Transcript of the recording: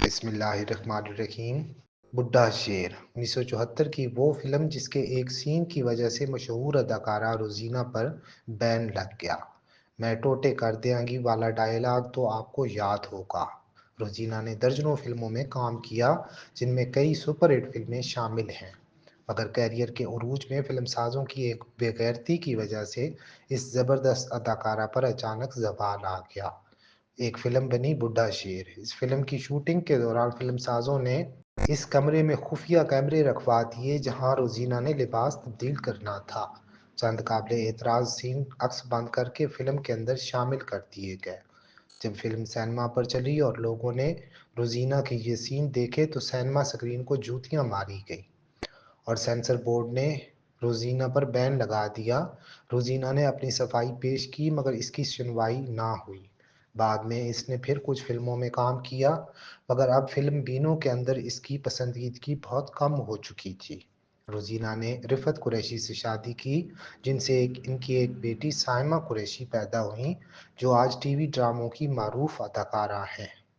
بسم اللہ الرحمن الرحیم۔ بڈھا شیر 1974 کی وہ فلم جس کے ایک سین کی وجہ سے مشہور اداکارہ روزینہ پر بین لگ گیا۔ میں ٹوٹے کر دیں گی والا ڈائیلاگ تو آپ کو یاد ہوگا۔ روزینہ نے درجنوں فلموں میں کام کیا جن میں کئی سپر ہٹ فلمیں شامل ہیں، مگر کیریئر کے عروج میں فلم سازوں کی ایک بے غیرتی کی وجہ سے اس زبردست اداکارہ پر اچانک زوال آ گیا۔ ایک فلم بنی بڈھا شیر۔ اس فلم کی شوٹنگ کے دوران فلم سازوں نے اس کمرے میں خفیہ کیمرے رکھوا دیے جہاں روزینہ نے لباس تبدیل کرنا تھا۔ چند قابل اعتراض سین عکس بند کر کے فلم کے اندر شامل کر دیے گئے۔ جب فلم سینما پر چلی اور لوگوں نے روزینہ کے یہ سین دیکھے تو سینما سکرین کو جوتیاں ماری گئی اور سینسر بورڈ نے روزینہ پر بین لگا دیا۔ روزینہ نے اپنی صفائی پیش کی مگر اس کی سنوائی نہ ہوئی۔ بعد میں اس نے پھر کچھ فلموں میں کام کیا مگر اب فلم بینوں کے اندر اس کی پسندیدگی بہت کم ہو چکی تھی۔ روزینہ نے رفعت قریشی سے شادی کی جن سے ان کی ایک بیٹی سائمہ قریشی پیدا ہوئی جو آج ٹی وی ڈراموں کی معروف اداکارہ ہیں۔